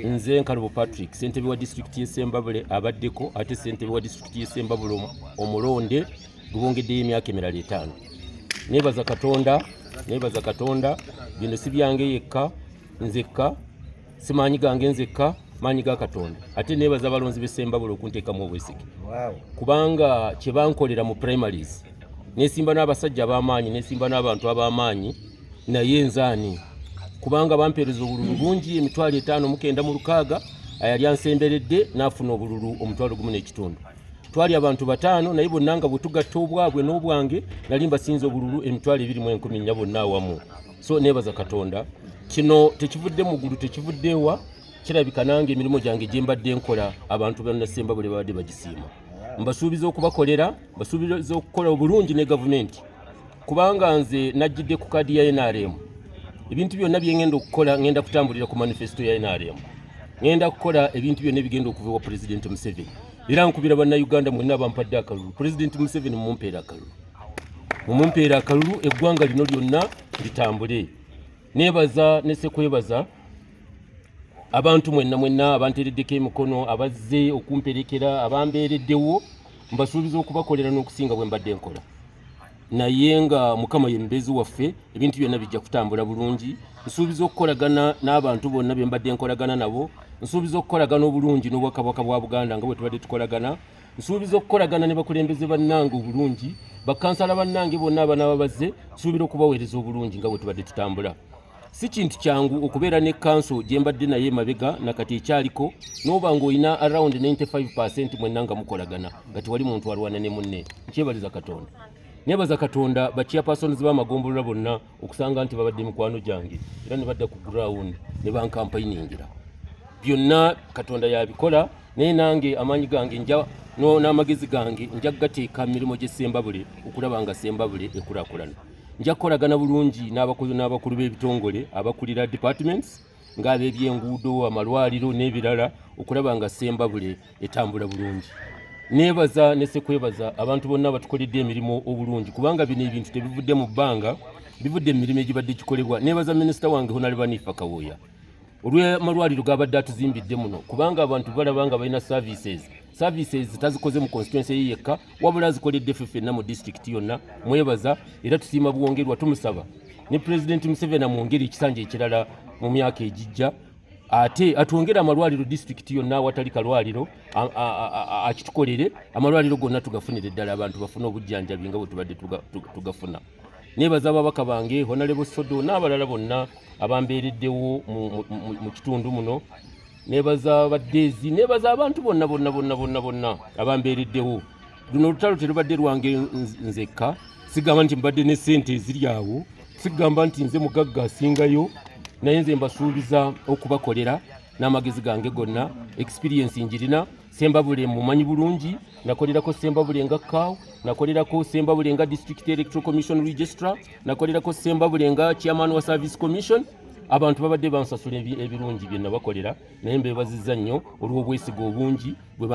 Nze Nkalubo Patrick ssentebe wa district y'Essembabule abaddeko ate ssentebe wa district y'Essembabule omulonde gubongeddeyo emyaka emirala 5. Nebaza Katonda bino si byange yekka nzekka simanyi gange nzekka manyi ga Katonda ate nebaza abalonzi b'Essembabule okunteekamu obwesige kubanga kye bankolera mu primaries nesimba n'abasajja ab'amaanyi nesimba n'abantu ab'amaanyi naye nzaani kubanga bampeereza obululu bungi emitwalo 5,960 ayali ansemberedde n'afuna obululu omutwalo 1.5. Twali abantu 5 naye bonna nga bwe tugatta obwabwe n'obwange nali mbasinza obululu emitwalo 2,10 bonna awamu. So nebaza Katonda kino tekivudde mu ggulu tekivuddewa kirabika nange emirimu gyange gye mbadde nkola abantu bonna Ssembabule babadde bagisiima. Mbasuubiza okubakolera mbasuubiza okukola obulungi ne gavumenti kubanga nze najjidde ku kadi ya NRM. Ebintu byonna bye ngenda okukola ngenda kutambulira ku manifesto ya NRM. Ngenda kukola ebintu byonna ebigenda okuva wa President Museveni. Era nkubira bannayuganda mwenna bampadde akalulu. President Museveni mumumpeera akalulu. Mumumpeera akalulu eggwanga lino lyonna litambule. Nebaza ne sekwebaza abantu mwenna abanteereddeko emikono abazze okumperekera abambeereddewo mbasuubiza okubakolera n'okusinga bwe mbadde nkola. Naye nga Mukama ye mbezi waffe ebintu byonna bijja kutambula bulungi. Nsuubiza okukolagana n'abantu bonna bye mbadde nkolagana nabo. Nsuubiza okukolagana obulungi n'Obwakabaka bwa Buganda nga bwe tubadde tukolagana. Nsuubiza okukolagana ne bakulembeze bannange obulungi. Bakansala bannange bonna abanaaba bazze nsuubira okubaweereza obulungi nga bwe tubadde tutambula. Si kintu kyangu okubeera ne kanso gye mbadde naye mabega nakati ekyaliko n'oba ng'olina around 95% mwenna nga mukolagana nga tewali muntu alwana ne munne. Nkyebaliza Katonda. Nebaza Katonda ba chairpersons b'amagombolola bonna okusanga nti babadde mikwano gyange era ne badda ku ground ne bankampainingira. Byonna Katonda yabikola naye nange amaanyi gange n'amagezi gange nja kugateeka mirimo gy'Essembabule okulaba nga Ssembabule ekulaakulana. Nja kukolagana bulungi n'abakulu b'ebitongole abakulira departments ng'ab'ebyenguudo amalwaliro n'ebirala okulaba nga Ssembabule etambula bulungi. Nebaza ne sekwebaza abantu bonna batukoledde emirimu obulungi kubanga bino ebintu tebivudde mu bbanga bivudde emirimu egibadde gikolebwa. Nebaza minisita wange Honorable Hanifa Kawoya olw'amalwaliro gabadde atuzimbidde muno kubanga abantu balaba nga balina services tazikoze mu constituency ye yekka wabula azikoledde ffenna mu district yonna. Mwebaza era tusiima buwongerwa tumusaba ne President Museveni amwongere ekisanja ekirala mu myaka egijja ate atwongera amalwaliro district yonna awatali kalwaliro akitukolere amalwaliro gonna tugafunire ddala abantu bafuna obujjanjabi nga bwe tubadde tugafuna. Nebaza ababaka bange Honorable Sodo n'abalala bonna abambeereddewo mu kitundu muno. Nebaza baddeezi nebaza abantu bonna abambeereddewo. Luno olutalo terubadde lwange nzekka sigamba nti mbadde ne ssente eziri awo sigamba nti nze mugagga asingayo naye nze mbasuubiza okubakolera n'amagezi gange gonna. Experience njirina Ssembabule mumanyi bulungi nakolerako Ssembabule nga CAO nakolerako Ssembabule nga District Electoral Commission Registrar nakolerako Ssembabule nga Chairman wa Service Commission. Abantu babadde bansasula ebirungi bye nabakolera naye mbebazizza nnyo olw'obwesiga obungi bwe